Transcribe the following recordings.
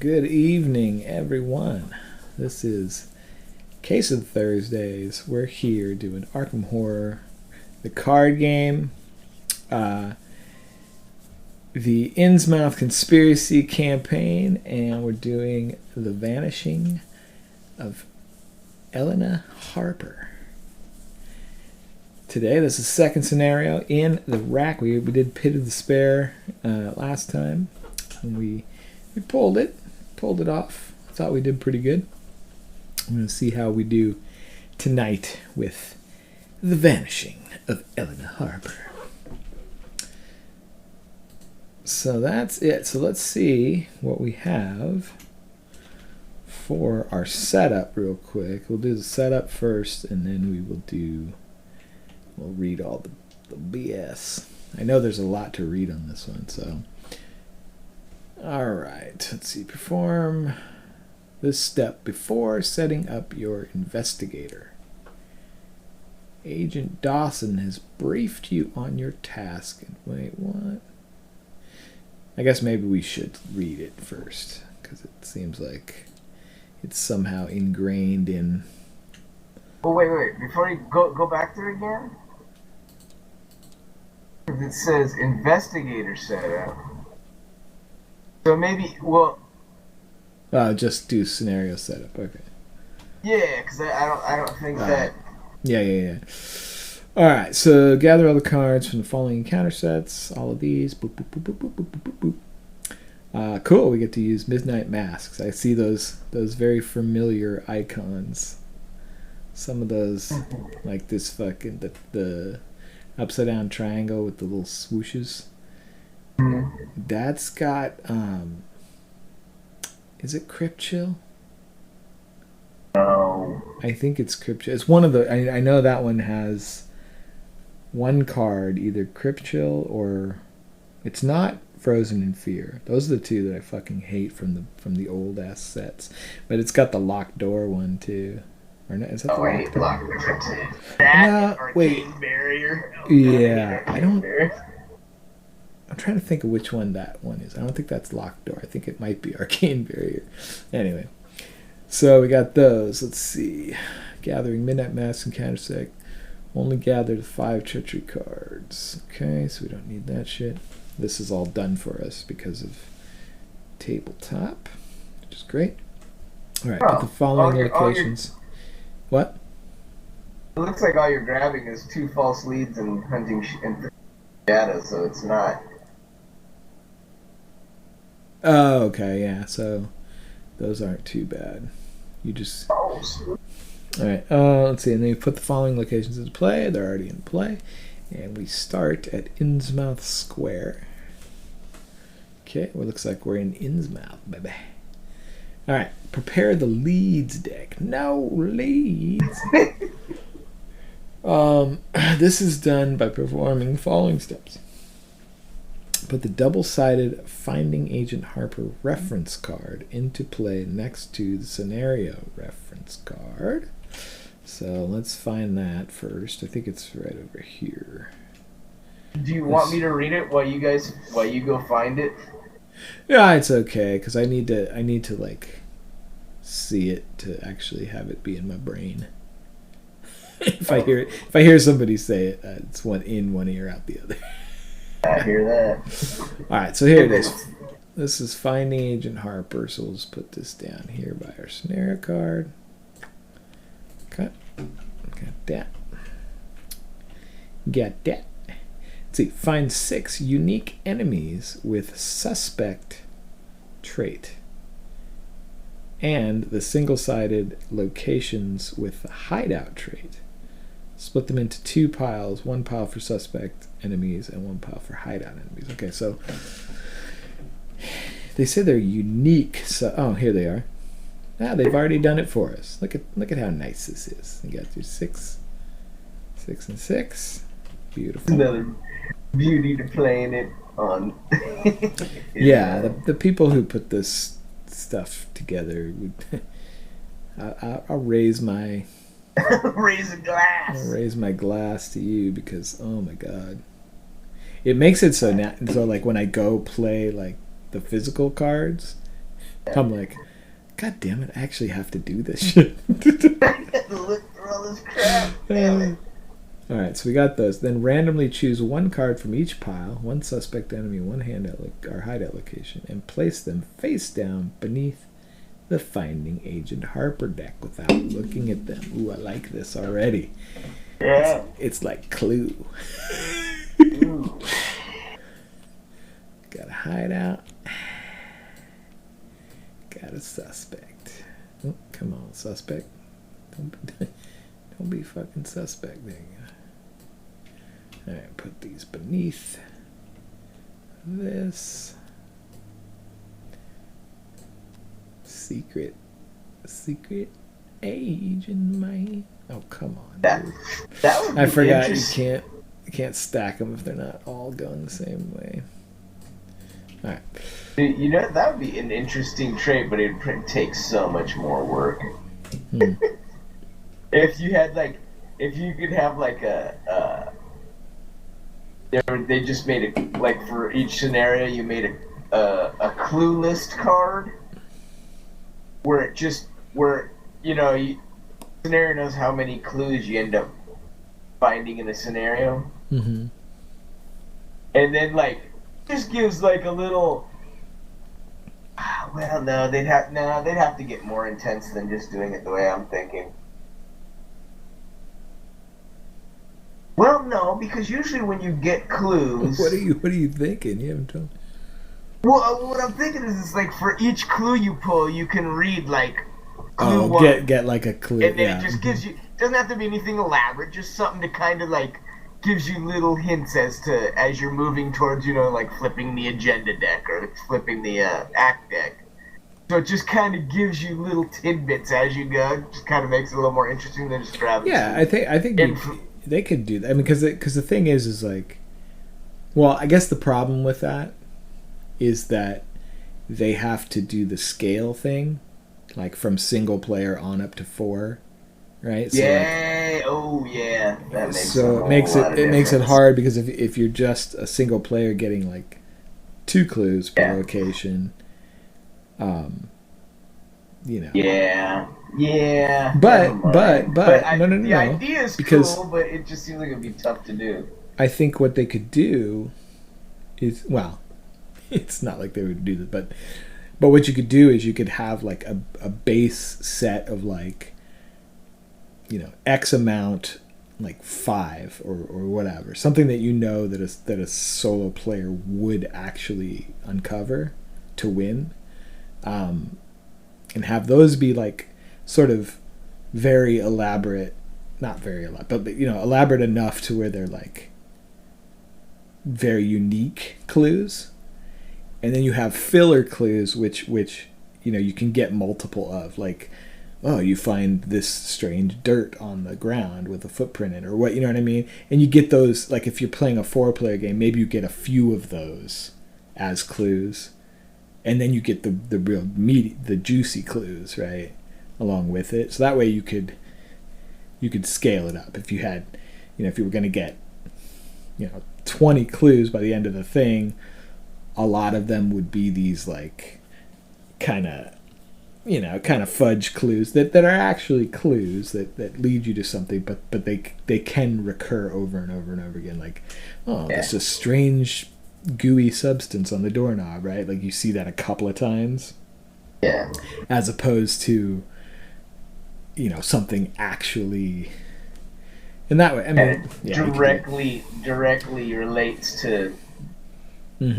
Good evening, everyone. This is Case of Thursdays. We're here doing Arkham Horror, the card game, the Innsmouth Conspiracy campaign, and we're doing the Vanishing of Elina Harper. Today, this is the second scenario in the rack. We did Pit of Despair last time, and we pulled it off. I thought we did pretty good. I'm going to see how we do tonight with the Vanishing of Elina Harper. So that's it. So let's see what we have for our setup real quick. We'll do the setup first, and then we'll read all the BS. I know there's a lot to read on this one, so... Alright, let's see. Perform this step before setting up your investigator. Agent Dawson has briefed you on your task. Wait, what? I guess maybe we should read it first, because it seems like it's somehow ingrained in... Oh, wait. Before you go back there again? It says investigator setup. So maybe, well... just do scenario setup, okay. Yeah, because I don't think that... Yeah. Alright, so gather all the cards from the following encounter sets. All of these. Boop, boop, boop, boop, boop, boop, boop, boop. Cool, we get to use Midnight Masks. I see those very familiar icons. Some of those, like this fucking, the upside down triangle with the little swooshes. That's got, is it Crypt Chill? No. I think it's Crypt Chill. It's one of the, I know that one has one card, either Crypt Chill or, it's not Frozen in Fear. Those are the two that I fucking hate from the old ass sets. But it's got the locked door one too. Or not, is that the wait, locked door? That arcane barrier. Yeah, I don't... I'm trying to think of which one that one is. I don't think that's Locked Door. I think it might be Arcane Barrier. Anyway, so we got those. Let's see. Gathering Midnight Mask and Countersec. Only gather the 5 treachery cards. Okay, so we don't need that shit. This is all done for us because of tabletop, which is great. All right, put the following locations. What? It looks like all you're grabbing is 2 false leads and hunting and data, so it's not... Oh, okay, yeah, so those aren't too bad. You just... Alright, let's see, and then you put the following locations into play. They're already in play. And we start at Innsmouth Square. Okay, well, it looks like we're in Innsmouth, baby. Alright, prepare the leads deck. No leads! This is done by performing the following steps. Put the double-sided Finding Agent Harper reference card into play next to the scenario reference card. So let's find that first. I think it's right over here. Do you want me to read it while you go find it? Yeah, it's okay, because I need to like see it to actually have it be in my brain. If I hear somebody say it, it's one in one ear, out the other. I hear that. Alright, so here it is. This is Finding Agent Harper, so we'll just put this down here by our scenario card. Okay. Got that. Let's see. Find 6 unique enemies with suspect trait. And the single-sided locations with the hideout trait. Split them into 2 piles, 1 pile for suspect enemies and 1 pile for hideout enemies. Okay, so they say they're unique. So, oh, here they are. Ah, they've already done it for us. Look at how nice this is. You got your 6, 6, and 6. Beautiful. Another beauty to playing it on. Yeah, the people who put this stuff together would. I'll raise my. Raise a glass. I'll raise my glass to you because, oh my god, it makes it so like when I go play like the physical cards, I'm like, God damn it, I actually have to do this shit. I have to look through all this crap. Damn it. Alright, so we got those. Then randomly choose one card from each pile, one suspect enemy, one or hideout location, and place them face down beneath the Finding Agent Harper deck without looking at them. Ooh, I like this already. Yeah. It's like Clue. Got a hideout. Got a suspect. Oh, come on, suspect. Don't be fucking suspect. There you go. Alright, put these beneath this. Secret agent, man. Oh, come on. That would be I forgot you can't stack them if they're not all going the same way. All right. You know, that would be an interesting trait, but it'd take so much more work. If you could have like they just made a, like for each scenario, you made a clue list card where scenario knows how many clues you end up finding in a scenario, Mm-hmm. and then like just gives like a little. Well, no, they'd have to get more intense than just doing it the way I'm thinking. Well, no, because usually when you get clues, What are you thinking? You haven't told me. well, what I'm thinking is, it's like for each clue you pull, you can read like clue one, get like a clue, and then it just gives you. Doesn't have to be anything elaborate, just something to kind of like gives you little hints as you're moving towards, like flipping the agenda deck or flipping the act deck. So it just kind of gives you little tidbits as you go. It just kind of makes it a little more interesting than just grabbing. Yeah, I think they could do that. I mean, because the thing is like, well, I guess the problem with that is that they have to do the scale thing, like from single player on up to 4, right? So yeah. Yeah. That makes it makes it hard, because if you're just a single player getting like 2 clues per location, Yeah. But no. The idea is because cool, but it just seems like it'd be tough to do. I think what they could do is, well, it's not like they would do this, but what you could do is you could have like a base set of like, X amount, like 5 or whatever, something that that a solo player would actually uncover to win, and have those be like sort of very elaborate, not very elaborate, but elaborate enough to where they're like very unique clues. And then you have filler clues which you can get multiple of, like, oh, you find this strange dirt on the ground with a footprint in it, or what, you know what I mean? And you get those, like if you're playing a 4-player game, maybe you get a few of those as clues, and then you get the real meaty, the juicy clues, right, along with it. So that way you could scale it up. If you had, if you were going to get 20 clues by the end of the thing, a lot of them would be these like kind of fudge clues that are actually clues that lead you to something, but they can recur over and over and over again, like, oh, there's a strange gooey substance on the doorknob, right? Like you see that a couple of times, as opposed to something actually in that way. I mean, directly relates to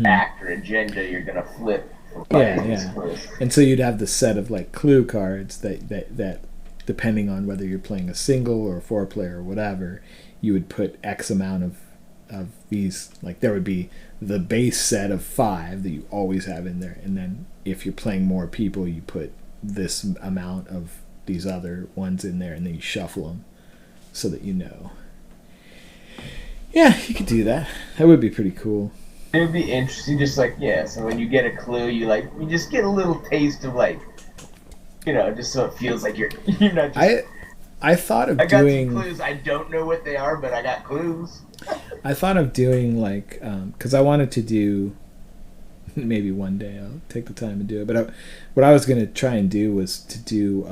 act or agenda you're gonna flip. And so you'd have the set of like clue cards that depending on whether you're playing a single or a 4-player or whatever, you would put X amount of these, like there would be the base set of 5 that you always have in there, and then if you're playing more people, you put this amount of these other ones in there, and then you shuffle them so that yeah, you could do that. That would be pretty cool. It would be interesting, just like, so when you get a clue, you just get a little taste of like, just so it feels like you're not just... I thought of doing... I got some clues, I don't know what they are, but I got clues. I thought of doing like, because I wanted to do maybe one day I'll take the time and do it. But what I was going to try and do was to do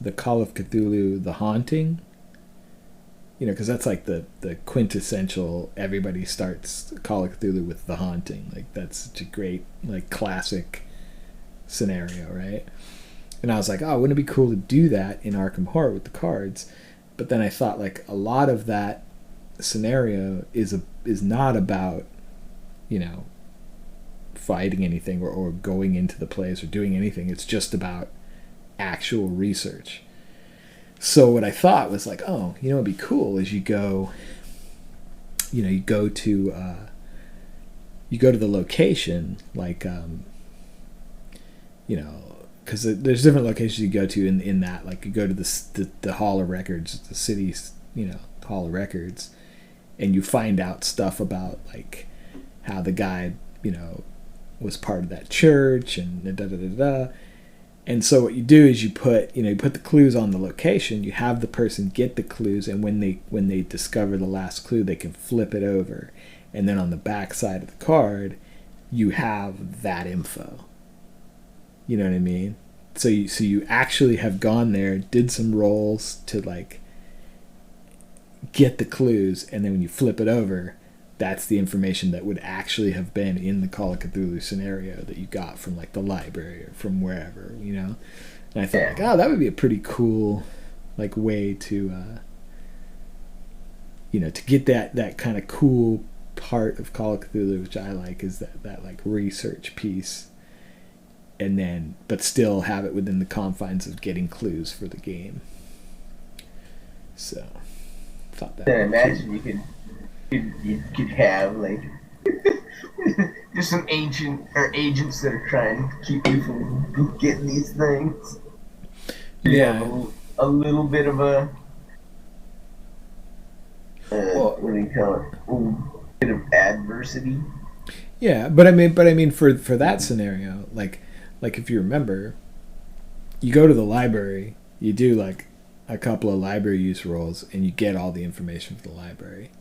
the Call of Cthulhu, The Haunting. Because that's like the quintessential, everybody starts Call of Cthulhu with The Haunting. Like, that's such a great, like, classic scenario, right? And I was like, oh, wouldn't it be cool to do that in Arkham Horror with the cards? But then I thought, like, a lot of that scenario is not about, fighting anything or going into the place or doing anything. It's just about actual research. So what I thought was like, oh, what'd be cool is you go to the location, like, because there's different locations you go to in that, like, you go to the Hall of Records, the city's, Hall of Records, and you find out stuff about, like, how the guy, was part of that church and da da da da. And so what you do is you put the clues on the location. You have the person get the clues, and when they discover the last clue, they can flip it over, and then on the back side of the card, you have that info. You know what I mean? So you actually have gone there, did some rolls to, like, get the clues, and then when you flip it over, that's the information that would actually have been in the Call of Cthulhu scenario that you got from, like, the library or from wherever, And I thought, like, oh, that would be a pretty cool, like, way to, to get that kind of cool part of Call of Cthulhu, which I like, is that like, research piece. And then, but still have it within the confines of getting clues for the game. So, thought that. I imagine cool. You could have, like, just some agents that are trying to keep you from getting these things. Yeah. A little bit of a what do you call it? A bit of adversity. Yeah, but I mean, for that scenario, like if you remember, you go to the library, you do, like, a couple of library use rolls, and you get all the information from the library.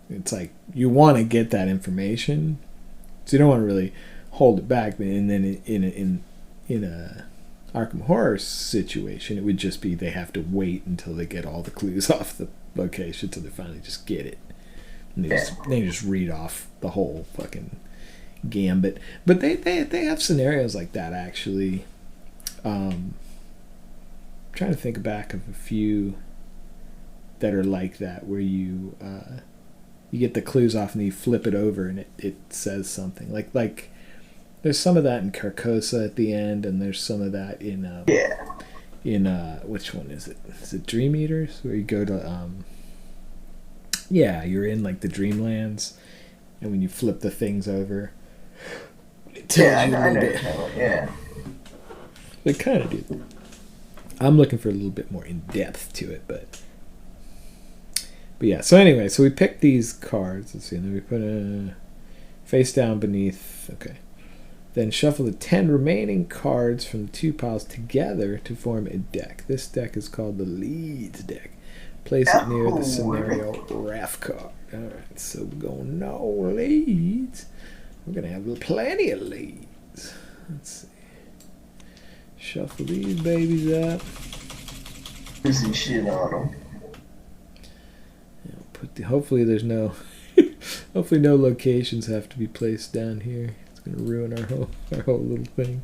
It's like, you want to get that information, so you don't want to really hold it back. And then in a Arkham Horror situation, it would just be they have to wait until they get all the clues off the location till they finally just get it. And they just read off the whole fucking gambit. But they have scenarios like that, actually. Trying to think back of a few that are like that, where you get the clues off and you flip it over and it says something. Like there's some of that in Carcosa at the end, and there's some of that in which one is it? Is it Dream Eaters, where you go to you're in, like, the Dreamlands, and when you flip the things over, it tells you a little bit. Yeah. They kind of do. I'm looking for a little bit more in depth to it, but yeah. So anyway, so we picked these cards. Let's see, and then we put a face down beneath. Okay. Then shuffle the 10 remaining cards from the 2 piles together to form a deck. This deck is called the Leads deck. Place it near the scenario ref card. Alright, so we're going to know leads. We're going to have plenty of leads. Let's see. Shuffle these babies up. There's some shit on them. Hopefully there's no... hopefully no locations have to be placed down here. It's going to ruin our whole little thing.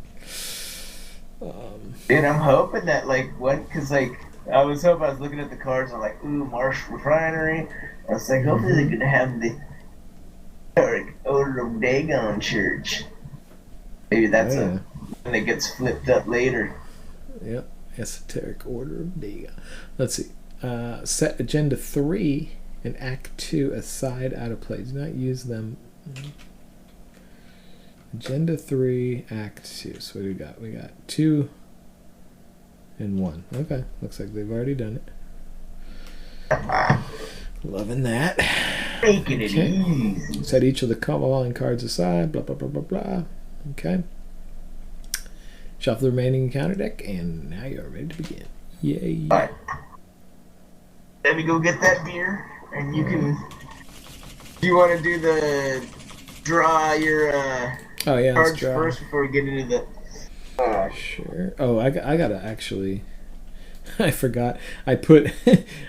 And I'm hoping that, like, because, like, I was looking at the cards, I'm like, ooh, Marsh Refinery. I was like, hopefully they're going to have the Order of Dagon Church. Maybe that's one that gets flipped up later. Yep, Esoteric Order of Dagon. Let's see. Set Agenda 3 and Act 2 aside out of play. Do not use them. Agenda 3, Act 2. So what do we got? We got 2 and 1. Okay, looks like they've already done it. Loving that. Making it easy. Set each of the following cards aside. Blah, blah, blah, blah, blah. Okay. Shuffle the remaining encounter deck, and now you're ready to begin. Yay. All right. Let me go get that beer, and you can... Do you want to do the draw your Oh yeah, let's cards draw. first before we get into the. Sure. Oh, I gotta actually. I forgot. I put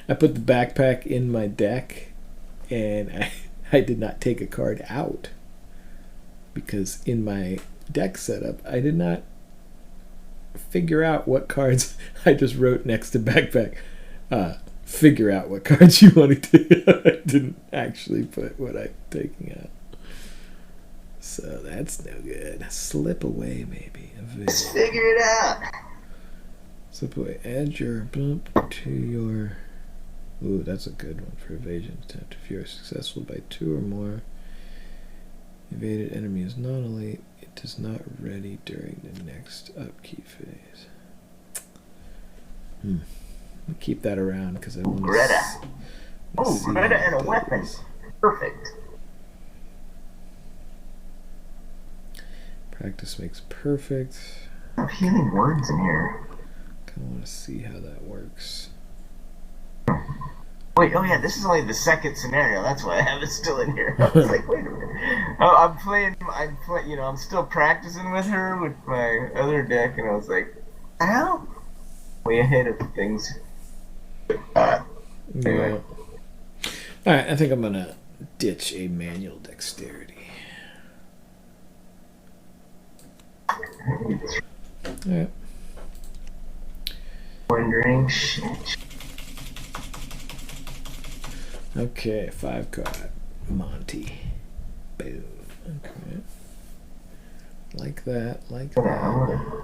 I put the backpack in my deck, and I did not take a card out because in my deck setup I did not figure out what cards. I just wrote next to backpack. Figure out what cards you want to take. I didn't actually put what I'm taking out. So that's no good. Slip away, maybe. Let's figure it out. Slip away. Add your bump to your. Ooh, that's a good one for evasion attempt. If you are successful by 2 or more evaded enemy is non-elite, it is not ready during the next upkeep phase. Keep that around because I want to. Greta. Oh, Greta and a weapon. Perfect. Practice makes perfect. I have healing words in here. Kind of want to see how that works. Wait, oh yeah, this is only the second scenario. That's why I have it still in here. I was like, wait a minute. Oh, I'm playing, you know, I'm still practicing with her with my other deck, and I was like, how? Way ahead of things. Anyway. Alright, I think I'm going to ditch a manual dexterity. Alright. Wondering shit. Okay, 5 card. Monty. Boom. Okay. Like that, like that.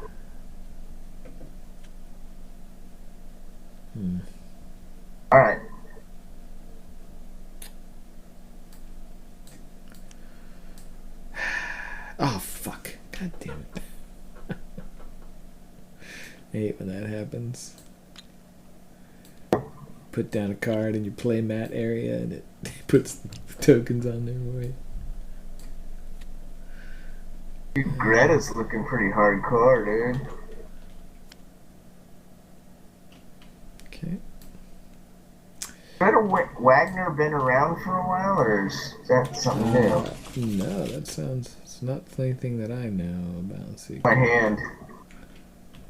Alright. Oh, fuck. God damn it. I hate when that happens. Put down a card in your play mat area and it puts tokens on there for you. Dude, Greta's looking pretty hardcore, dude. Okay. Greta Wagner been around for a while, or is that something new? No, that sounds. It's not anything that I know about. See, My hand.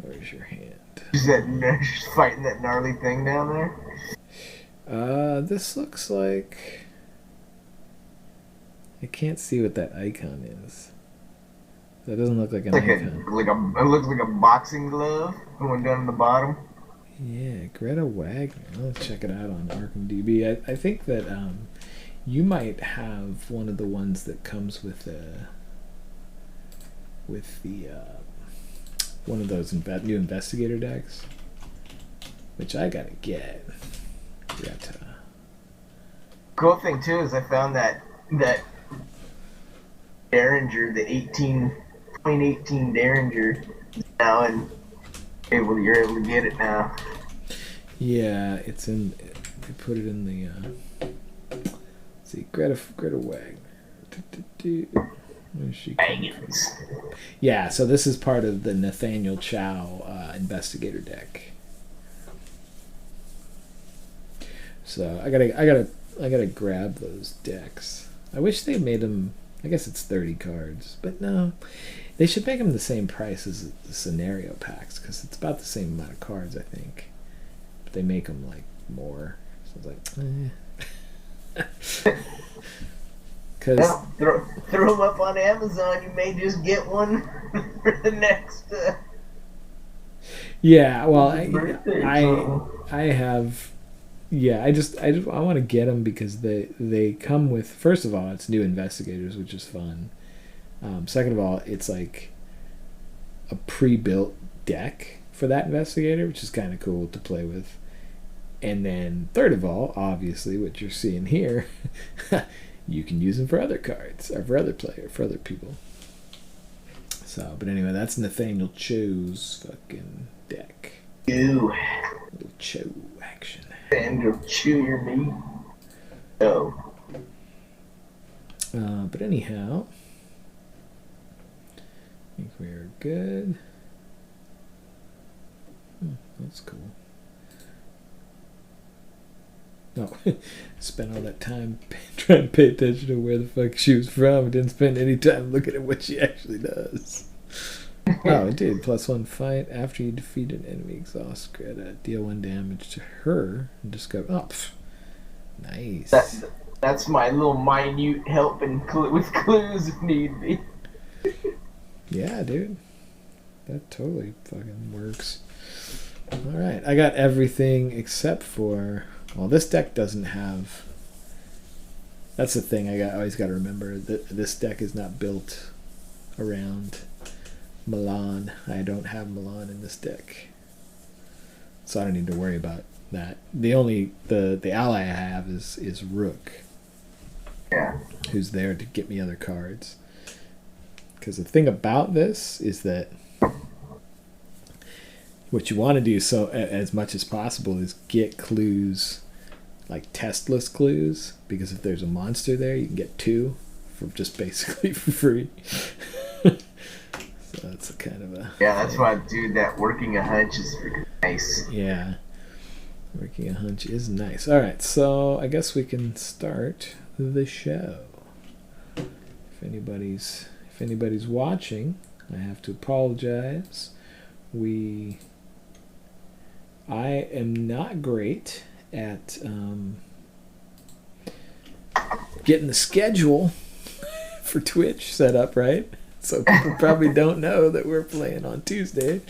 where's your hand? Is that she's fighting that gnarly thing down there? This looks like. I can't see what that icon is. That doesn't look like an icon. It looks like a boxing glove going down the bottom. Yeah, Greta Wagner. Let's check it out on ArkhamDB. I think that you might have one of the ones that comes with the one of those new investigator decks, which I gotta get. Cool thing too is I found that Derringer, the 2018 Derringer, now, and you're able to get it now. Yeah, it's in. They put it in the. Let's see, Greta Wagner. Where's she? Yeah, so this is part of the Nathaniel Chow investigator deck. So I gotta grab those decks. I wish they made them. I guess it's 30 cards, but no, they should make them the same price as the scenario packs because it's about the same amount of cards, I think. But they make them like more. So it's like, Because throw them up on Amazon. You may just get one for the next. Yeah, well, I have. Yeah, I want to get them because they come with, first of all, it's new investigators, which is fun. Second of all, it's like a pre-built deck for that investigator, which is kind of cool to play with. And then third of all, obviously, what you're seeing here, you can use them for other cards or for other people. So, but anyway, that's Nathaniel Cho's fucking deck. Ew. Little Cho action. And you'll chew your meat. Oh. But anyhow, I think we're good. That's cool. No, spent all that time trying to pay attention to where the fuck she was from. Didn't spend any time looking at what she actually does. Oh, it did. +1 fight. After you defeat an enemy, exhaust credit. Deal 1 damage to her. And discover. Oh, nice. That's my little minute help with clues if need be. Yeah, dude. That totally fucking works. Alright, I got everything except for... Well, this deck doesn't have... That's the thing I always got to remember. This deck is not built around Milan. I don't have Milan in this deck. So I don't need to worry about that. The ally I have is Rook. Yeah. Who's there to get me other cards. Because the thing about this is that what you want to do as much as possible is get clues, like testless clues, because if there's a monster there, you can get 2 for just basically for free. So that's a kind of a... Yeah, that's why, dude, that working a hunch is freaking nice. Yeah. Working a hunch is nice. Alright, so I guess we can start the show. If anybody's watching, I have to apologize. I am not great at getting the schedule for Twitch set up right. So people probably don't know that we're playing on Tuesday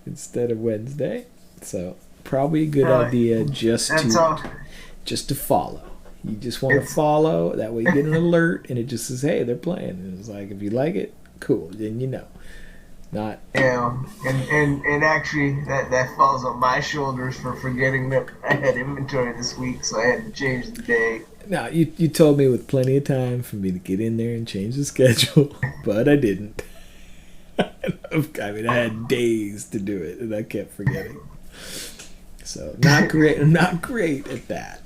instead of Wednesday. So probably a good idea just to follow. You just want to follow. That way you get an alert and it just says, hey, they're playing. And it's like, if you like it, cool. Then you know. Not... Yeah, and actually that falls on my shoulders for forgetting that I had inventory this week, so I had to change the day. No, you told me with plenty of time for me to get in there and change the schedule, but I didn't. I mean, I had days to do it, and I kept forgetting. So not great. I'm not great at that.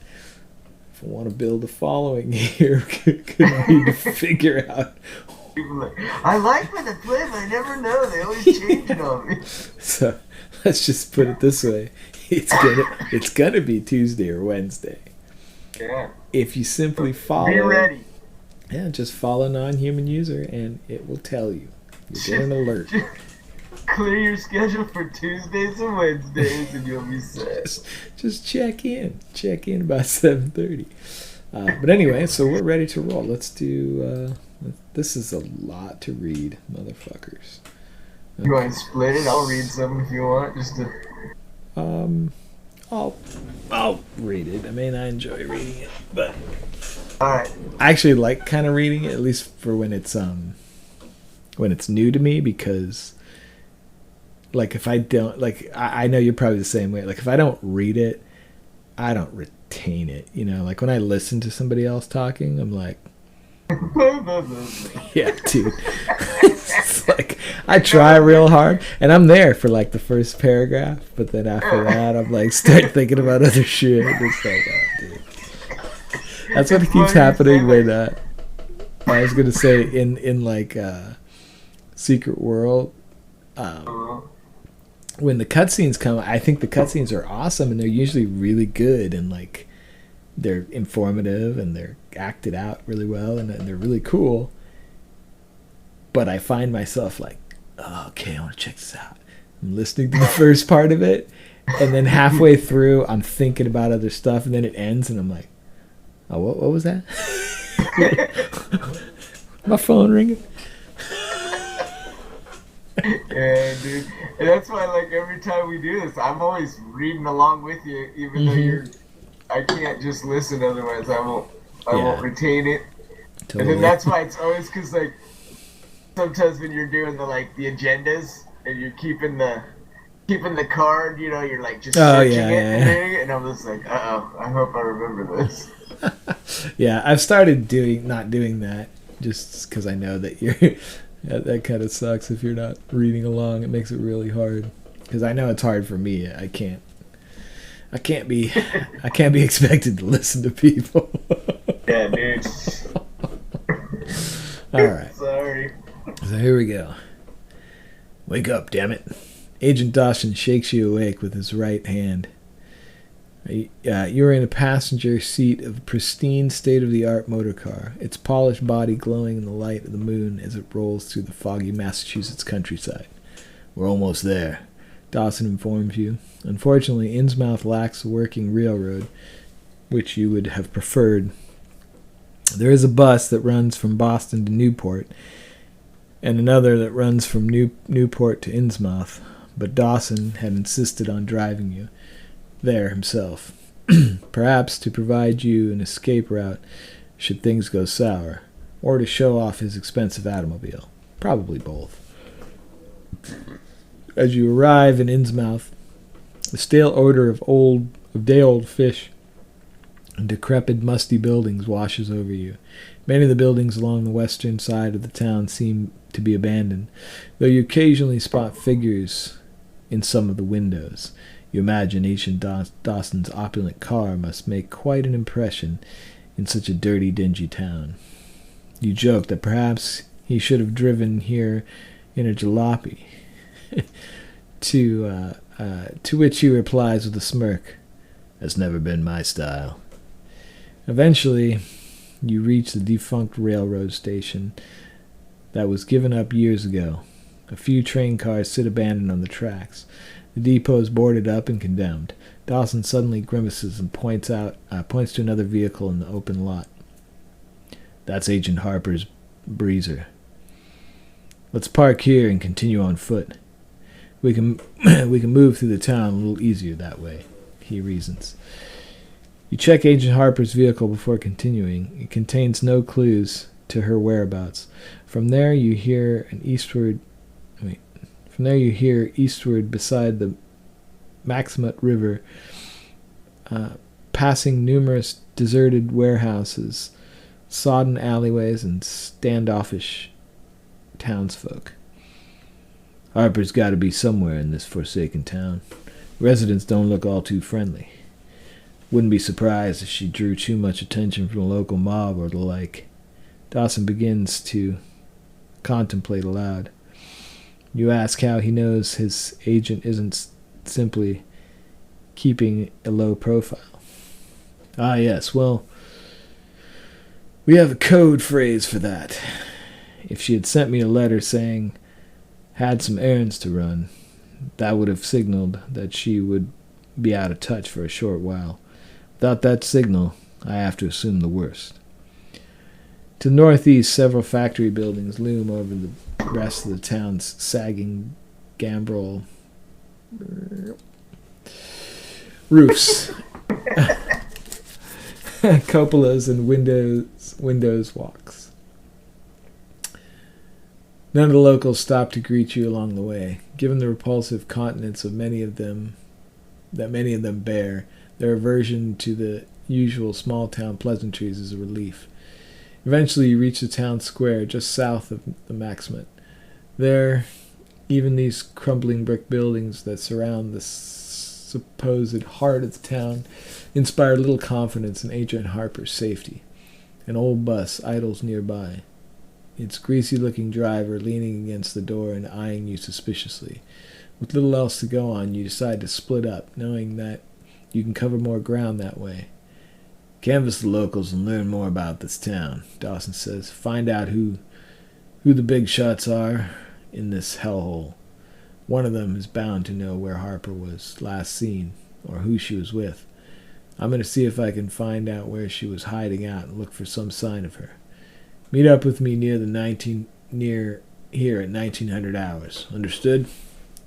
If I want to build a following here, I need to figure out. People like, I like when they play, but I never know. They always change it on me. So let's just put it this way: it's gonna be Tuesday or Wednesday. Yeah. If you simply follow, be ready. Yeah, just follow non-human user, and it will tell you. You get an alert. Clear your schedule for Tuesdays and Wednesdays, and you'll be set. Just check in. Check in about 7:30. But anyway, so we're ready to roll. Let's do. This is a lot to read, motherfuckers. Okay. You want to split it? I'll read some if you want. Just to. I'll read it. I mean, I enjoy reading it, but all right. I actually like kind of reading it, at least for when it's new to me, because like if I don't I know you're probably the same way. Like if I don't read it, I don't retain it. You know, like when I listen to somebody else talking, I'm like. Yeah, dude. It's like I try real hard, and I'm there for like the first paragraph, but then after that, I'm like start thinking about other shit. It's like, oh, dude. That's what keeps happening when I was gonna say in like Secret World. When the cutscenes come, I think the cutscenes are awesome, and they're usually really good, and like they're informative, and they're acted out really well, and they're really cool. But I find myself like, oh, okay, I want to check this out. I'm listening to the first part of it, and then halfway through, I'm thinking about other stuff, and then it ends, and I'm like, oh, what was that? My phone ringing. Yeah, dude. And that's why, like, every time we do this, I'm always reading along with you, even though I can't just listen, otherwise I won't retain it. Totally. And then that's why it's always because, like, sometimes when you're doing the agendas and you're keeping the card, you know, you're like just searching it, and I'm just like, I hope I remember this. Yeah, I've started not doing that just because I know that that kind of sucks if you're not reading along. It makes it really hard because I know it's hard for me. I can't be expected to listen to people. Yeah, dude. All right. Sorry. So here we go. Wake up, damn it. Agent Dawson shakes you awake with his right hand. You're in a passenger seat of a pristine, state-of-the-art motor car, its polished body glowing in the light of the moon as it rolls through the foggy Massachusetts countryside. We're almost there, Dawson informs you. Unfortunately, Innsmouth lacks a working railroad, which you would have preferred. There is a bus that runs from Boston to Newport, and another that runs from Newport to Innsmouth, but Dawson had insisted on driving you there himself, perhaps to provide you an escape route should things go sour, or to show off his expensive automobile. Probably both. As you arrive in Innsmouth, the stale odor of day-old fish and decrepit, musty buildings washes over you. Many of the buildings along the western side of the town seem to be abandoned, though you occasionally spot figures in some of the windows. You imagine Agent Dawson's opulent car must make quite an impression in such a dirty, dingy town. You joke that perhaps he should have driven here in a jalopy, to which he replies with a smirk, "That's never been my style." Eventually, you reach the defunct railroad station that was given up years ago. A few train cars sit abandoned on the tracks. The depot is boarded up and condemned. Dawson suddenly grimaces and points to another vehicle in the open lot. That's Agent Harper's breezer. Let's park here and continue on foot. We can move through the town a little easier that way, he reasons. You check Agent Harper's vehicle before continuing. It contains no clues to her whereabouts. From there you hear eastward beside the Innsmouth River, passing numerous deserted warehouses, sodden alleyways, and standoffish townsfolk. Harper's got to be somewhere in this forsaken town. Residents don't look all too friendly. Wouldn't be surprised if she drew too much attention from the local mob or the like. Dawson begins to contemplate aloud. You ask how he knows his agent isn't simply keeping a low profile. Ah, yes, well, we have a code phrase for that. If she had sent me a letter saying had some errands to run, that would have signaled that she would be out of touch for a short while. Without that signal, I have to assume the worst. To the northeast, several factory buildings loom over the rest of the town's sagging gambrel roofs. Cupolas and windows walks. None of the locals stop to greet you along the way. Given the repulsive countenance of many of them bear, their aversion to the usual small-town pleasantries is a relief. Eventually you reach the town square just south of the Innsmouth. There, even these crumbling brick buildings that surround the supposed heart of the town inspire little confidence in Agent Harper's safety. An old bus idles nearby, its greasy-looking driver leaning against the door and eyeing you suspiciously. With little else to go on, you decide to split up, knowing that you can cover more ground that way. Canvass the locals and learn more about this town, Dawson says. Find out who the big shots are in this hellhole. One of them is bound to know where Harper was last seen, or who she was with. I'm going to see if I can find out where she was hiding out and look for some sign of her. Meet up with me near here at 1900 hours. Understood?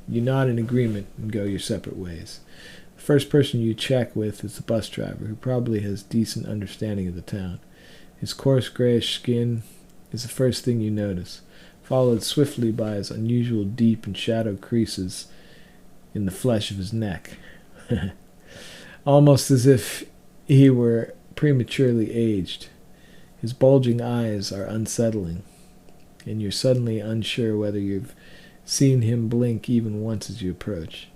You nod in agreement and go your separate ways. The first person you check with is the bus driver, who probably has decent understanding of the town. His coarse grayish skin is the first thing you notice, followed swiftly by his unusual deep and shadowed creases in the flesh of his neck. Almost as if he were prematurely aged. His bulging eyes are unsettling, and you're suddenly unsure whether you've seen him blink even once as you approach.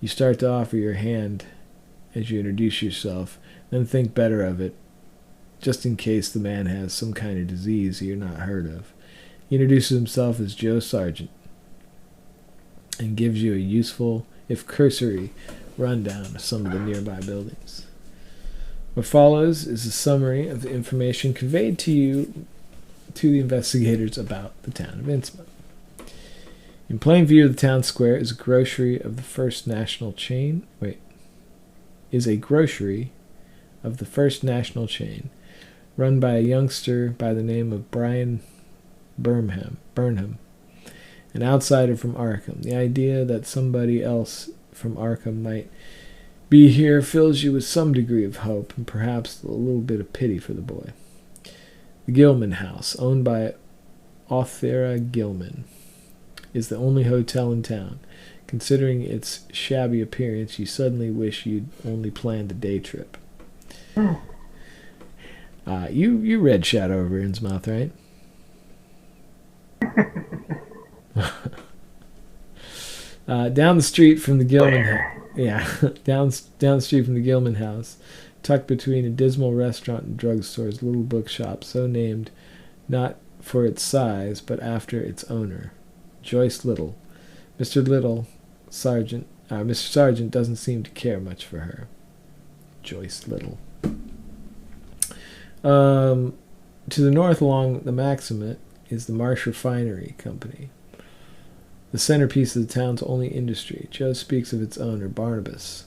You start to offer your hand as you introduce yourself, then think better of it, just in case the man has some kind of disease you're not heard of. He introduces himself as Joe Sargent and gives you a useful, if cursory, rundown of some of the nearby buildings. What follows is a summary of the information conveyed to the investigators about the town of Innsmouth. In plain view of the town square is a grocery of the first national chain. Run by a youngster by the name of Brian Burnham, an outsider from Arkham. The idea that somebody else from Arkham might be here fills you with some degree of hope and perhaps a little bit of pity for the boy. The Gilman House, owned by Authera Gilman, is the only hotel in town. Considering its shabby appearance, you suddenly wish you'd only planned a day trip. You read Shadow over Innsmouth, right? Down the street from the Gilman down the street from the Gilman House, tucked between a dismal restaurant and drugstore, is a little bookshop, so named not for its size, but after its owner, Joyce Little. Mr. Sargent doesn't seem to care much for her. Joyce Little. To the north along the Maximate is the Marsh Refinery Company, the centerpiece of the town's only industry. Joe speaks of its owner, Barnabas,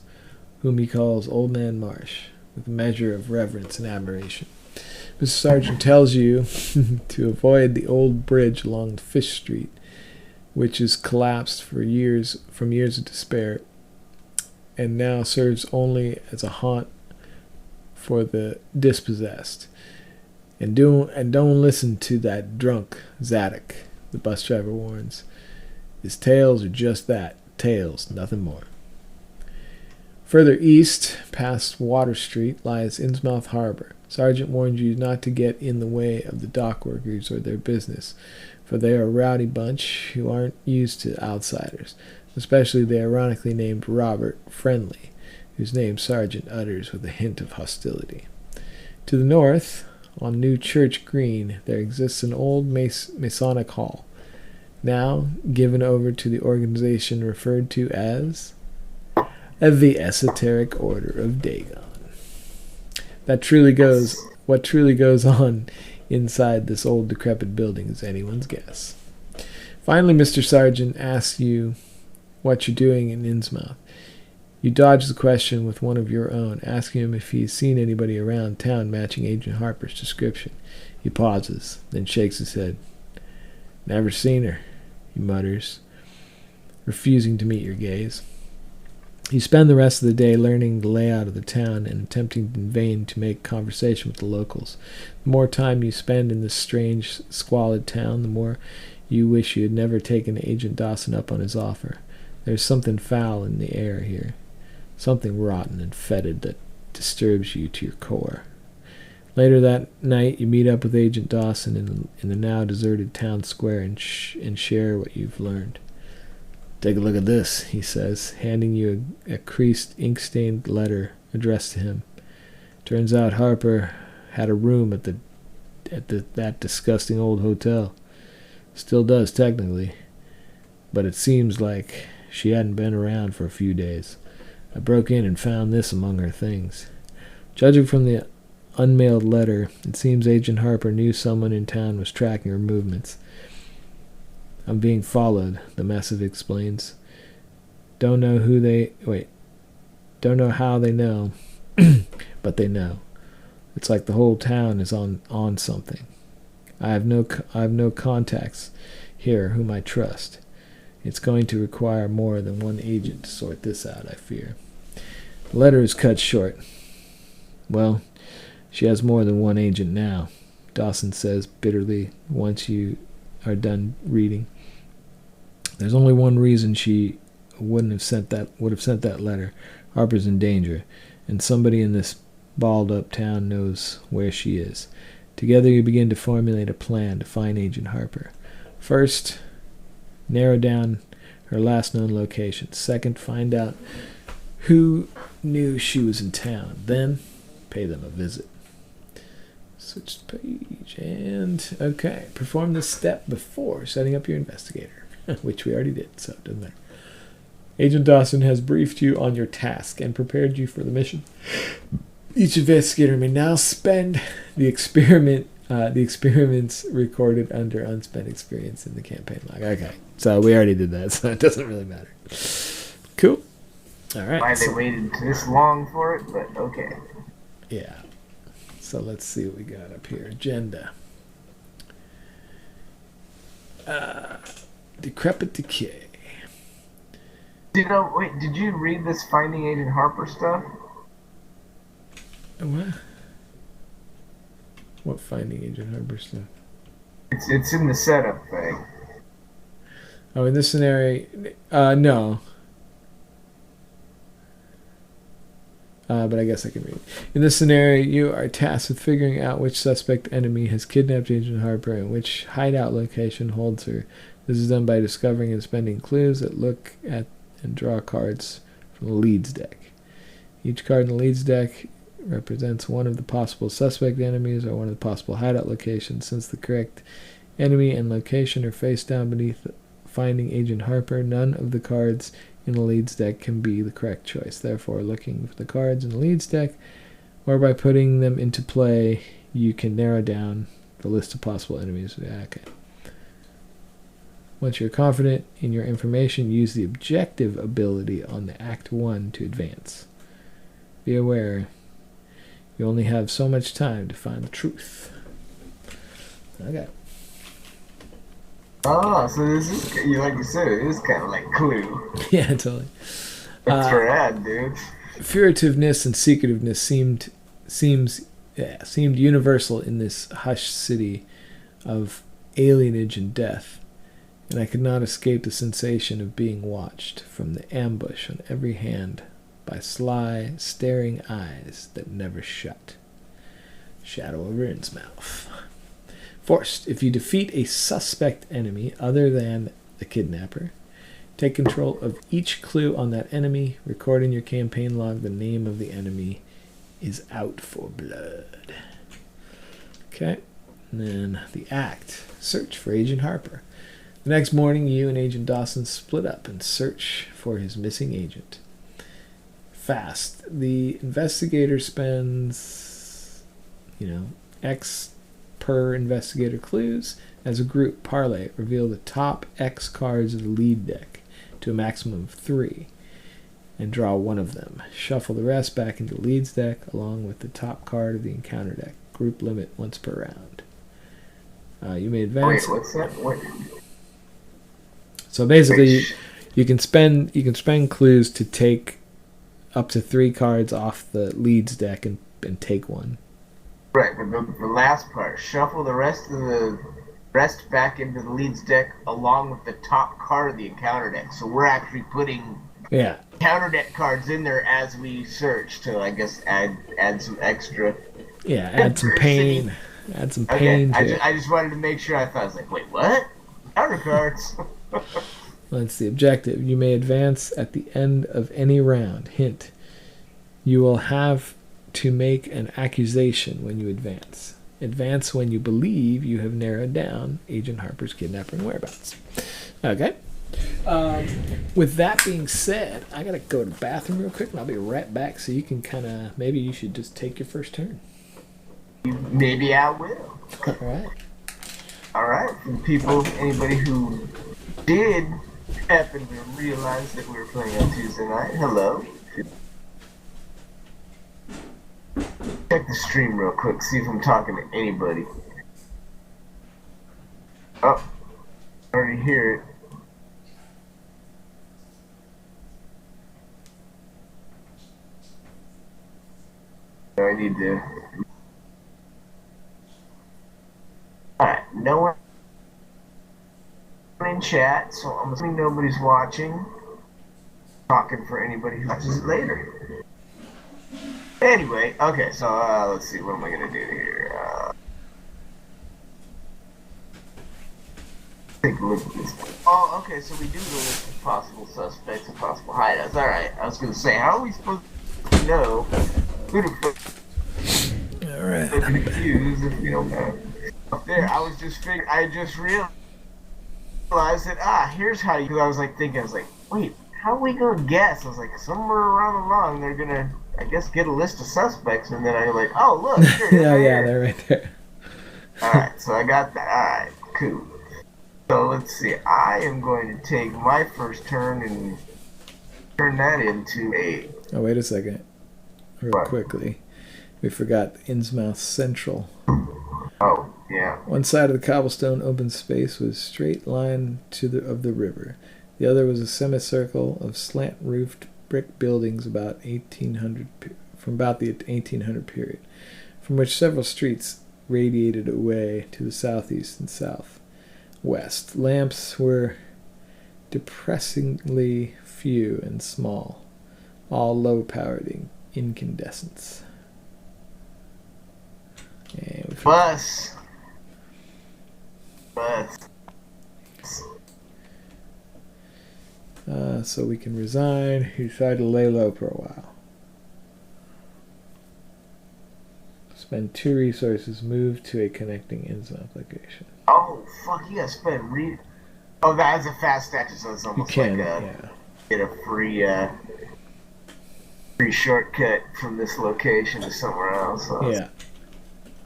whom he calls Old Man Marsh, with a measure of reverence and admiration. Mr. Sargent tells you to avoid the old bridge along Fish Street, which has collapsed from years of despair, and now serves only as a haunt for the dispossessed. And don't listen to that drunk Zadok, the bus driver warns. His tales are just that, tales, nothing more. Further east, past Water Street, lies Innsmouth Harper. Sargent warned you not to get in the way of the dock workers or their business, for they are a rowdy bunch who aren't used to outsiders, especially the ironically named Robert Friendly, whose name Sargent utters with a hint of hostility. To the north, on New Church Green, there exists an old Masonic hall, now given over to the organization referred to as the Esoteric Order of Dagon. What truly goes on inside this old decrepit building is anyone's guess. Finally, Mr. Sargent asks you what you're doing in Innsmouth. You dodge the question with one of your own, asking him if he's seen anybody around town matching Agent Harper's description. He pauses, then shakes his head. Never seen her, he mutters, refusing to meet your gaze. You spend the rest of the day learning the layout of the town and attempting in vain to make conversation with the locals. The more time you spend in this strange, squalid town, the more you wish you had never taken Agent Dawson up on his offer. There's something foul in the air here, something rotten and fetid that disturbs you to your core. Later that night, you meet up with Agent Dawson in the now deserted town square and share what you've learned. Take a look at this, he says, handing you a creased, ink-stained letter addressed to him. Turns out Harper had a room at that disgusting old hotel. Still does, technically. But it seems like she hadn't been around for a few days. I broke in and found this among her things. Judging from the unmailed letter, it seems Agent Harper knew someone in town was tracking her movements. I'm being followed, the missive explains. Don't know how they know, but they know. It's like the whole town is on something. I have no contacts here whom I trust. It's going to require more than one agent to sort this out, I fear. The letter is cut short. Well, she has more than one agent now, Dawson says bitterly once you are done reading. There's only one reason she would have sent that letter. Harper's in danger, and somebody in this balled-up town knows where she is. Together you begin to formulate a plan to find Agent Harper. First, narrow down her last known location. Second, find out who knew she was in town. Then, pay them a visit. Switch the page, and okay. Perform this step before setting up your investigator, which we already did, so it doesn't matter. Agent Dawson has briefed you on your task and prepared you for the mission. Each investigator may now spend the experiments recorded under unspent experience in the campaign log. Okay, so we already did that, so it doesn't really matter. Cool. All right. Why they waited this long for it, but okay. Yeah. So let's see what we got up here. Agenda. Decrepit decay. Did you read this Finding Agent Harper stuff? What? What Finding Agent Harper stuff? It's in the setup thing. Oh, in this scenario, no. But I guess I can read. In this scenario, you are tasked with figuring out which suspect enemy has kidnapped Agent Harper and which hideout location holds her. This is done by discovering and spending clues that look at and draw cards from the leads deck. Each card in the leads deck represents one of the possible suspect enemies or one of the possible hideout locations. Since the correct enemy and location are face down beneath Finding Agent Harper, none of the cards in the leads deck can be the correct choice. Therefore, looking for the cards in the leads deck or by putting them into play, you can narrow down the list of possible enemies. Okay. Once you're confident in your information, use the objective ability on the Act 1 to advance. Be aware, you only have so much time to find the truth. Okay. Oh, so this is, like you said, it is kind of like Clue. Yeah, totally. That's rad, dude. Furtiveness and secretiveness seemed universal in this hushed city of alienage and death, and I could not escape the sensation of being watched from the ambush on every hand by sly, staring eyes that never shut. Shadow over Innsmouth. Forced. If you defeat a suspect enemy other than the kidnapper, take control of each clue on that enemy. Record in your campaign log the name of the enemy is out for blood. Okay. And then the act. Search for Agent Harper. The next morning, you and Agent Dawson split up and search for his missing agent. Fast. The investigator spends, X per investigator clues. As a group, parlay, reveal the top X cards of the lead deck to a maximum of 3 and draw one of them. Shuffle the rest back into the leads deck along with the top card of the encounter deck. Group limit once per round. You may advance. Wait, what's that? What? So basically, you can spend clues to take up to 3 cards off the leads deck and take one. Right, but the last part, shuffle the rest back into the leads deck along with the top card of the encounter deck. So we're actually putting counter deck cards in there as we search to, I guess, add some extra. Yeah, add some pain. Add some pain. Okay, I just wanted to make sure. I thought, I was like, wait, what? Counter cards. That's the objective. You may advance at the end of any round. Hint: you will have to make an accusation when you advance. Advance when you believe you have narrowed down Agent Harper's kidnapping whereabouts. Okay. With that being said, I gotta go to the bathroom real quick, and I'll be right back. So you can maybe you should just take your first turn. Maybe I will. All right. All right. For anybody who did happen to realize that we were playing on Tuesday night, hello. Check the stream real quick, see if I'm talking to anybody. Oh, I already hear it. So I need to. Alright, no one in chat, so I'm assuming nobody's watching. Talking for anybody who watches it later. Anyway, okay, so let's see, what am I gonna do here? Take a look at this. Oh, okay, so we do the list of possible suspects and possible hideouts. Alright, I was gonna say, how are we supposed to know who to put accused if we don't know? Up there, I just realized that, here's how you, because I was like, wait, how are we gonna guess? I was like, somewhere around along, they're gonna, I guess, get a list of suspects, and then I'm like, oh, look, here it is. Yeah, right yeah, here. they're right there. Alright, so I got that. Alright, cool. So let's see. I am going to take my first turn and turn that into a... Oh, wait a second. Real What? quickly. We forgot Innsmouth Central. Oh, yeah. One side of the cobblestone open space was straight line of the river. The other was a semicircle of slant-roofed brick buildings from about the 1800 period, from which several streets radiated away to the southeast and southwest. Lamps were depressingly few and small, all low-powered incandescents. Bus. So we can resign. He decided to lay low for a while. Spend 2 resources. Move to a connecting Innsmouth location. Oh, fuck, you gotta spend Oh, that is a fast action, so it's almost like get a free shortcut from this location to somewhere else. So Yeah.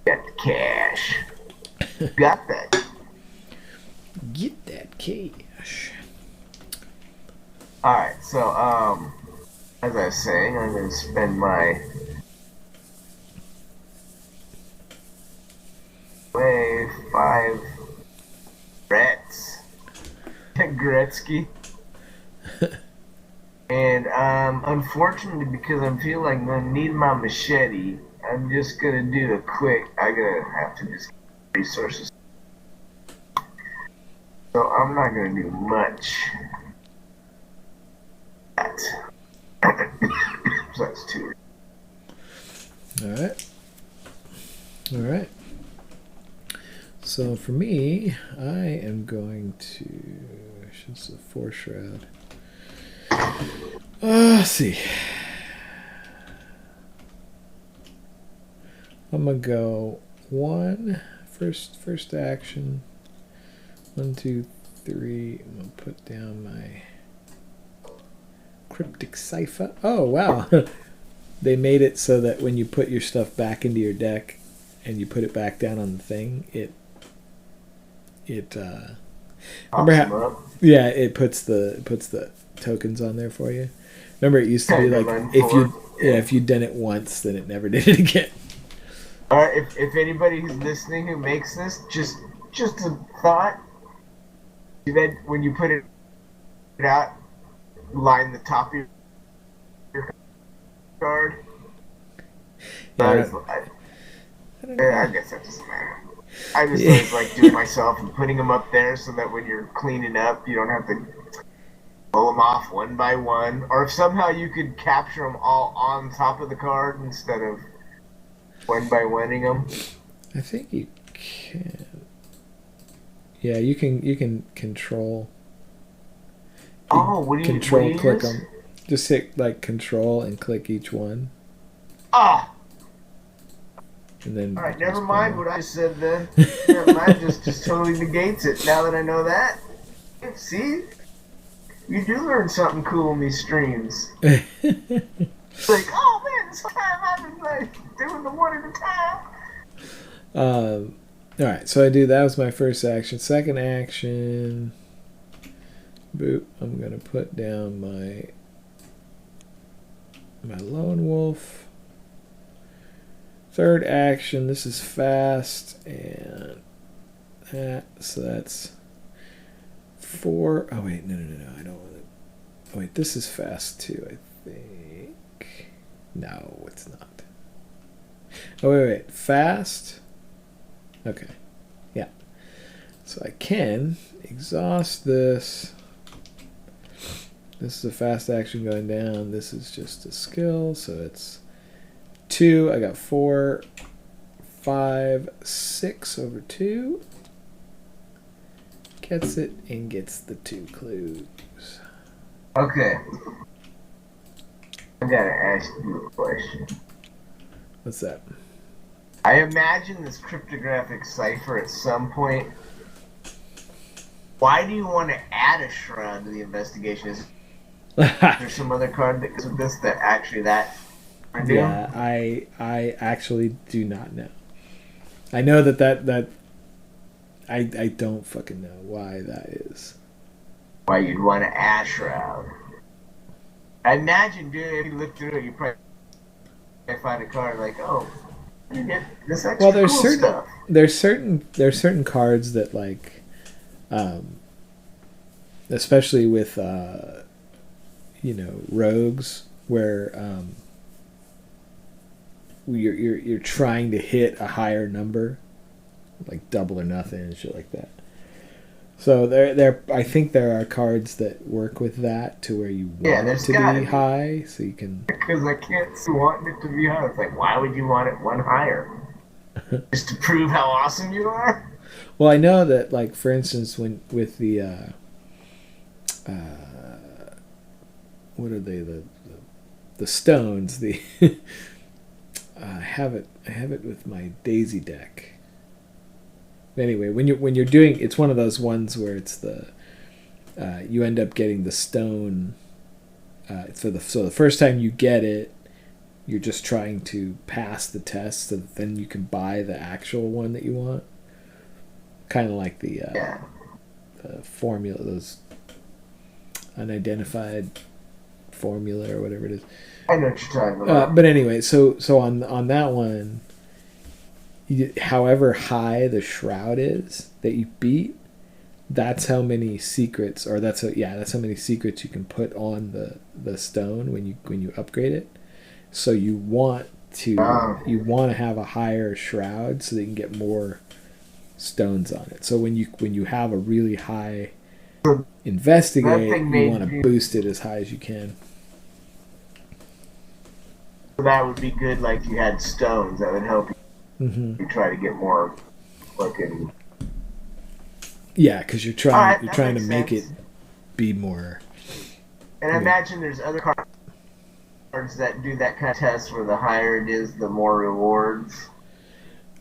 Get the cash. Got that. Get that cash. Alright, so, as I was saying, I'm going to spend my... 5 Gretz. Gretzky. And, unfortunately, because I feel like I'm going to need my machete, I'm just going to do a quick... I'm going to have to just get resources. So I'm not going to do much. So that's 2. Alright. So for me, I am going to... It's a 4 shroud. Let's see. I'm going to go first action. 1, 2, 3. I'm going to put down my cryptic cipher. Oh, wow. They made it so that when you put your stuff back into your deck and you put it back down on the thing, it remember how, yeah, it puts the tokens on there for you. Remember, it used to be like if you'd done it once, then it never did it again. If anybody who's listening who makes this, just a thought. That when you put it out, line the top of your card. Yeah, I guess that doesn't matter. I just always like doing myself and putting them up there so that when you're cleaning up, you don't have to pull them off one by one. Or if somehow you could capture them all on top of the card instead of one by one-ing them. I think you can. Yeah, you can control. What do you click use? them? Just hit like control and click each one. Ah. And then. All right, never mind what I said then. Never mind, just totally negates it. Now that I know that, see, you do learn something cool in these streams. It's like, oh man, this time I've been like doing the one at a time. All right, so that was my first action. Second action, boop. I'm gonna put down my lone wolf. Third action. This is fast and that. So that's 4. Oh wait, no. I don't want to. Oh wait, this is fast too. I think. No, it's not. Oh wait. Fast. Okay. Yeah. So I can exhaust this. This is a fast action going down. This is just a skill, so it's 2. I got 4, 5, 6 over 2. Gets it and gets the 2 clues. Okay. I gotta ask you a question. What's that? I imagine this cryptographic cipher at some point. Why do you want to add a shroud to the investigation? There's some other card that goes with this that actually that I do. Yeah, I actually do not know. I know that I don't fucking know why that is. Why you'd want to ash shroud. I imagine, dude, if you look through it, you probably find a card like, oh, you get this extra Well, cool stuff. there's certain cards that like, especially with rogues where you're trying to hit a higher number, like double or nothing and shit like that. So I think there are cards that work with that to where you want it to be high, so you can. Because I can't see wanting it to be high. It's like, why would you want it one higher? Just to prove how awesome you are? Well, I know that, like, for instance, when with the what are they, the stones, the I have it with my Daisy deck. Anyway, when you're doing, it's one of those ones where it's the you end up getting the stone. So the first time you get it, you're just trying to pass the test, so that then you can buy the actual one that you want. Kind of like the formula, those unidentified formula or whatever it is. I know what you're talking about. But anyway, so on that one, however high the shroud is that you beat, that's how many secrets, or that's how many secrets you can put on the stone when you upgrade it. So you want to have a higher shroud so that you can get more stones on it. So when you have a really high investigate, you want to boost it as high as you can. That would be good. Like you had stones, that would help you. Mm-hmm. You try to get more fucking. Yeah, because you're trying to make it be more. And I imagine there's other cards that do that kind of test where the higher it is, the more rewards.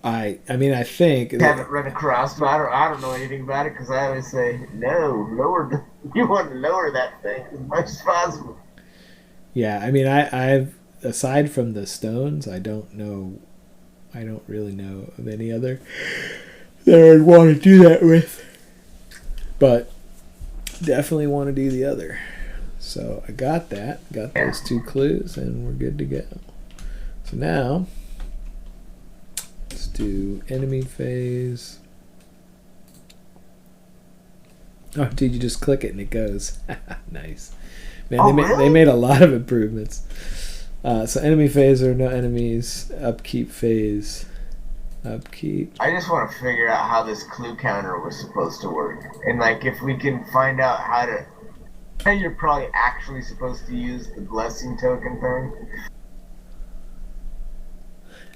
I think I haven't run across, but I don't know anything about it because I always say no, lower. You want to lower that thing as much as possible. Yeah, I've aside from the stones, I don't really know of any other that I'd want to do that with. But definitely want to do the other. So I got those 2 clues, and we're good to go. So now, let's do enemy phase. Oh, dude, you just click it and it goes. Nice. Man, they made a lot of improvements. So enemy phase or no enemies. Upkeep phase. Upkeep. I just want to figure out how this clue counter was supposed to work. And like if we can find out how you're probably actually supposed to use the blessing token thing.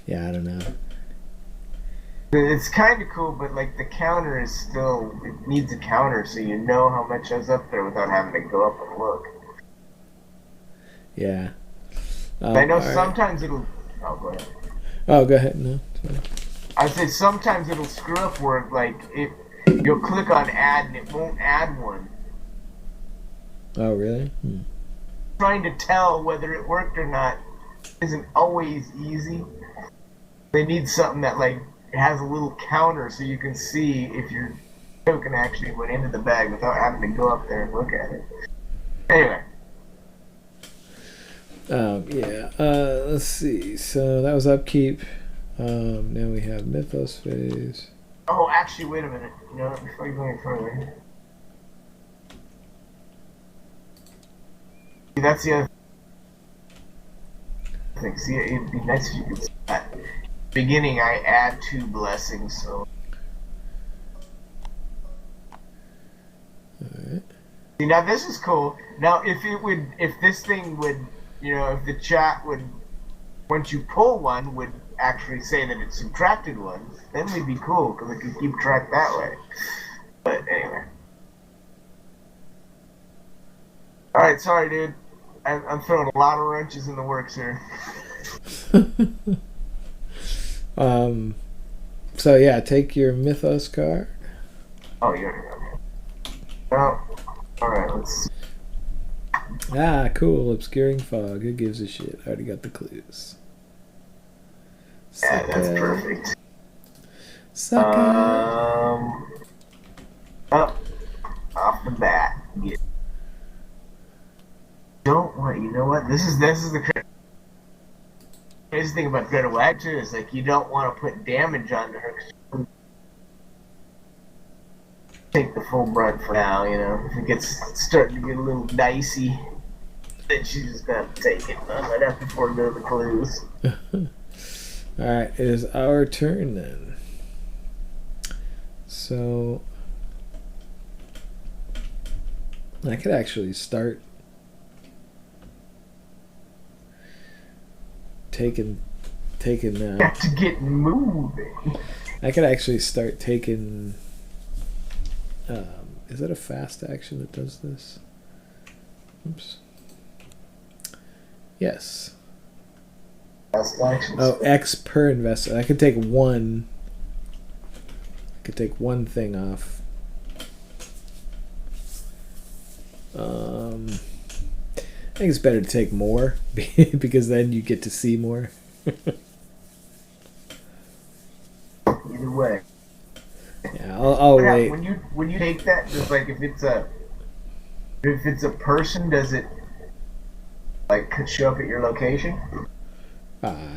Yeah, I don't know. It's kind of cool, but like the counter is still, it needs a counter so you know how much is up there without having to go up and look. Yeah. I know sometimes it'll. Oh, go ahead. Oh, go ahead. No. I said sometimes it'll screw up where like you'll click on add and it won't add one. Oh, really? Trying to tell whether it worked or not isn't always easy. They need something that like has a little counter so you can see if your token actually went into the bag without having to go up there and look at it. Anyway. Yeah. Let's see. So that was upkeep. Now we have Mythos phase. Oh, actually, wait a minute. You know, before you go any further. See, that's the other thing. See, it'd be nice if you could see that. Beginning, I add 2 blessings, so. Alright. See, now this is cool. Now, if this thing would, if the chat would, once you pull one, would actually say that it subtracted ones, then we'd be cool, because it could keep track that way. But anyway. Alright, sorry, dude. I'm throwing a lot of wrenches in the works here. So yeah, take your Mythos card. Oh, you're okay. Well, alright, let's see. Ah, cool. Obscuring fog. Who gives a shit? I already got the clues. Yeah, that's perfect. Sucker. Off the bat. Don't want. You know what? This is the crazy thing about Greta Wagner is like you don't want to put damage onto her. Take the full brunt for now. You know, if it gets starting to get a little dicey, then she's just gonna take it. I might have to forego the clues. Alright, it is our turn then. So I could actually start taking Got to get moving. I could actually start taking is that a fast action that does this? Oops. Yes. Fast action. Oh, X per investor. I could take one. I could take one thing off. I think it's better to take more because then you get to see more. Either way. Yeah, I'll wait. When you take that, just like if it's a person, does it like show up at your location?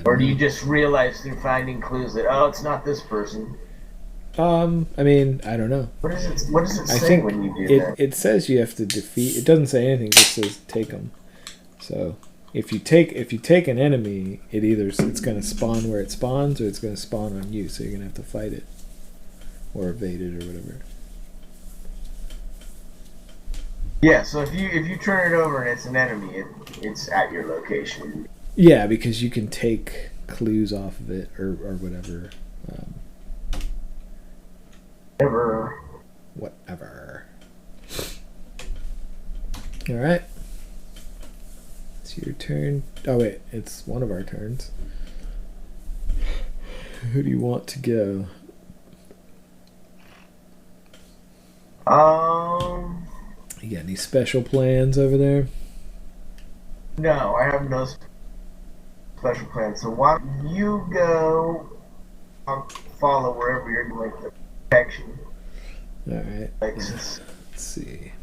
Or do you just realize through finding clues that it's not this person? I mean, I don't know. What does it say when you do that? It says you have to defeat. It doesn't say anything. It just says take them. So if you take an enemy, it's going to spawn where it spawns, or it's going to spawn on you. So you're going to have to fight it, or evade it, or whatever. Yeah. So if you turn it over and it's an enemy, it's at your location. Yeah, because you can take clues off of it, or whatever. Whatever. Alright. It's your turn. Oh, wait. It's one of our turns. Who do you want to go? You got any special plans over there? No, I have no special plans. So why don't you go follow wherever you're doing the protection. Alright. Let's see.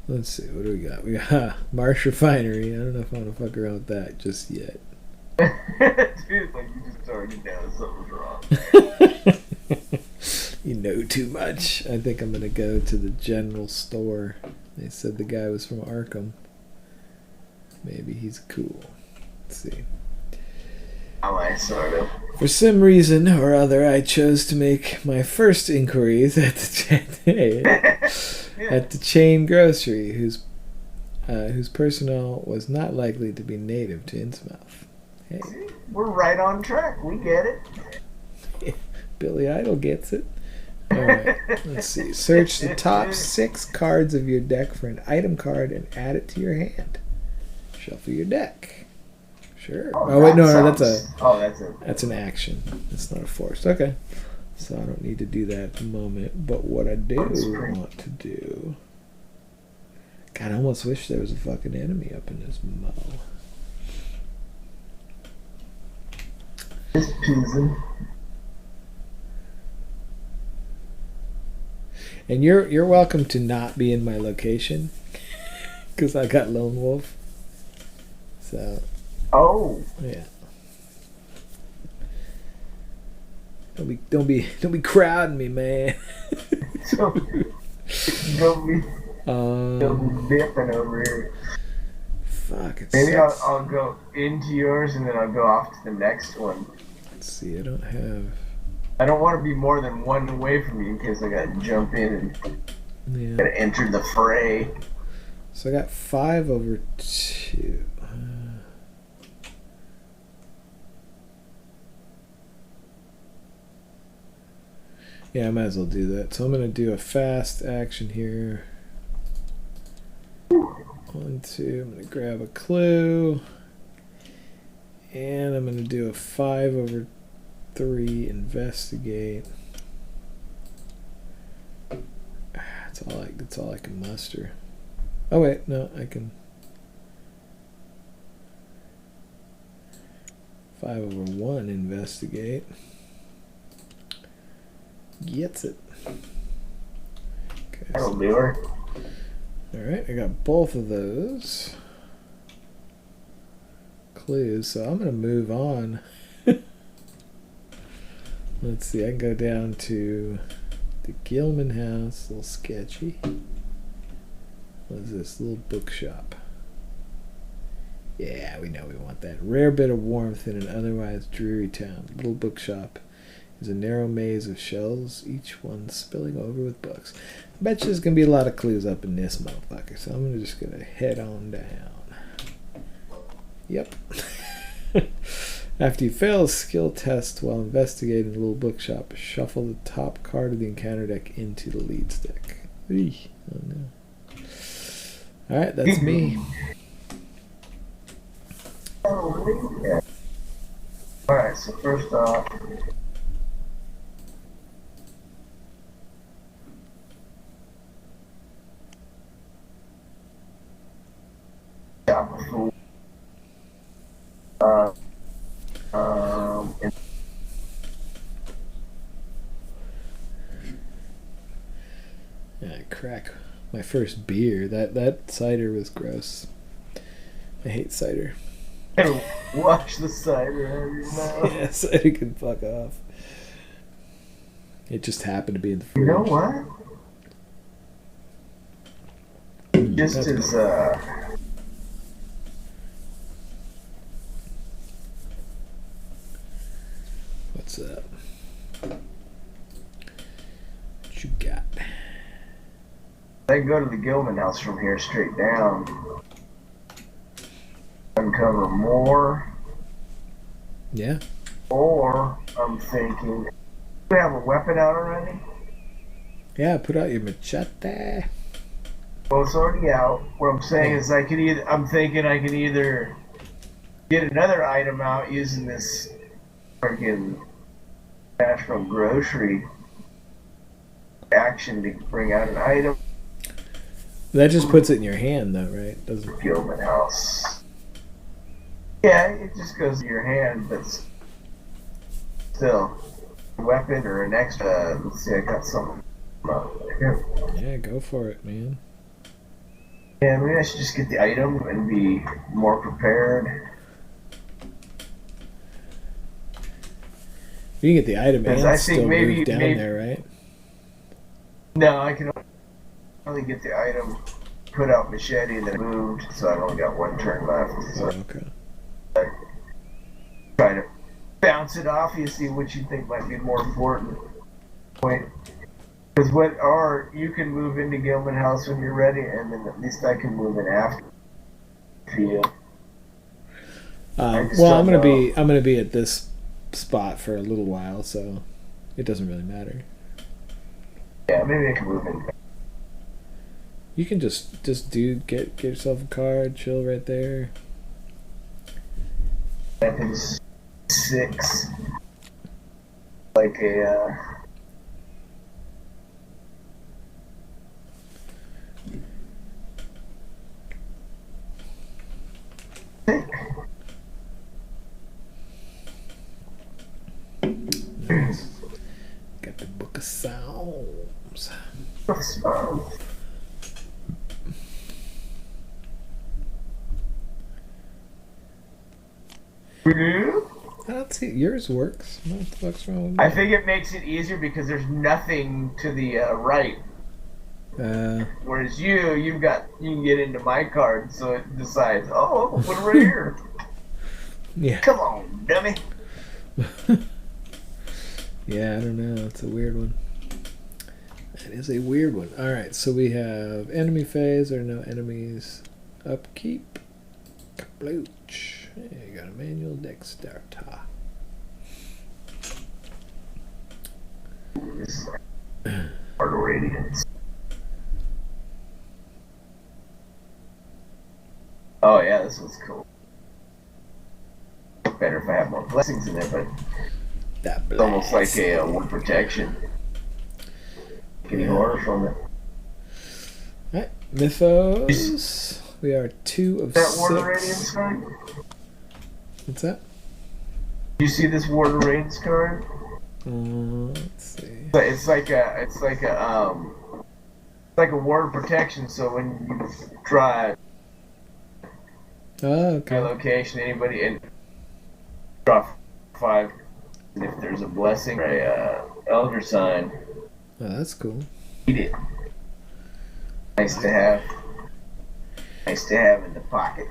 Let's see. What do we got? We got Marsh Refinery. I don't know if I want to fuck around with that just yet. Dude, like you just already know something's wrong. You know too much. I think I'm going to go to the general store. They said the guy was from Arkham. Maybe he's cool. Let's see. I sort of. For some reason or other, I chose to make my first inquiries at the chain grocery, whose personnel was not likely to be native to Innsmouth. Hey, see, we're right on track. We get it. Billy Idol gets it. All right, let's see. Search the top 6 cards of your deck for an item card and add it to your hand. Shuffle your deck. Sure. Oh wait, no, that's an action. It's not a force. Okay. So I don't need to do that at the moment. But what I do want to do... God, I almost wish there was a fucking enemy up in this mo. This pigeon. And you're welcome to not be in my location. Because I got Lone Wolf. So... Oh. Yeah. Don't be crowding me, man. Don't be dipping over here. Fuck. Maybe I'll go into yours and then I'll go off to the next one. Let's see. I don't want to be more than one away from you in case I gotta jump in and gotta enter the fray. So I got 5 over 2. Yeah, I might as well do that. So I'm going to do a fast action here. 1, 2. I'm going to grab a clue. And I'm going to do a 5 over 3 investigate. That's all I can muster. Oh wait, no, I can. 5/1 investigate. Gets it. Okay, That'll do her. Alright, I got both of those clues, so I'm gonna move on. Let's see, I can go down to the Gilman House, a little sketchy. What is this? Little bookshop. Yeah, we know we want that. Rare bit of warmth in an otherwise dreary town. Little bookshop is a narrow maze of shelves, each one spilling over with books. I bet you there's going to be a lot of clues up in this motherfucker, so I'm just going to head on down. Yep. After you fail a skill test while investigating the little bookshop, shuffle the top card of the encounter deck into the lead stick. Eesh. Oh no. Alright, that's me. Alright, so first off, I crack my first beer. That cider was gross. I hate cider. wash the cider out of your mouth. Yeah, cider can fuck off. It just happened to be in the fridge. You know what? Just as What's up? What you got? I can go to the Gilman House from here straight down. Uncover more. Yeah. Or I'm thinking, do we have a weapon out already? Yeah, put out your machete. Well, it's already out. What I'm saying is I'm thinking I can either get another item out using this freaking cash from grocery action to bring out an item. That just puts it in your hand, though, right? Doesn't. Gilman House. Yeah, it just goes in your hand, but still, a weapon or an extra. Let's see, I got something. Yeah, go for it, man. Yeah, maybe I should just get the item and be more prepared. You can get the item and I still think move down there, right? No, I can only get the item, put out machete, and then moved, so I've only got one turn left. So Okay. Try to bounce it off you, see what you think might be more important point. Because you can move into Gilman House when you're ready, and then at least I can move in after you. Well, I'm gonna be at this spot for a little while, so it doesn't really matter. Yeah, maybe I can move in. You can just get yourself a card, chill right there. Weapons 6. Like a Nice. Got the Book of Psalms. I don't see yours works. What the fuck's wrong with I that? think it makes it easier because there's nothing to the right. Whereas you can get into my card, so it decides, oh, I'll put it right here. Yeah. Come on, dummy. Yeah, I don't know. It's a weird one. That is a weird one. Alright, so we have enemy phase or no enemies. Upkeep. Kablooch. Yeah, you got a manual deck starter. Art of Radiance. Oh yeah, this one's cool. Better if I have more blessings in it, but it's almost like a one protection. Any horror from it. Mythos. We are 2 of that 6. Warder Radiance card? What's that? You see this Warder Radiance card? Let's see. It's like a ward of protection. So when you draw Oh, okay. a location, anybody, and draw 5, and if there's a blessing or a elder sign, Oh, that's cool. eat it. Nice to have. Nice to have in the pocket.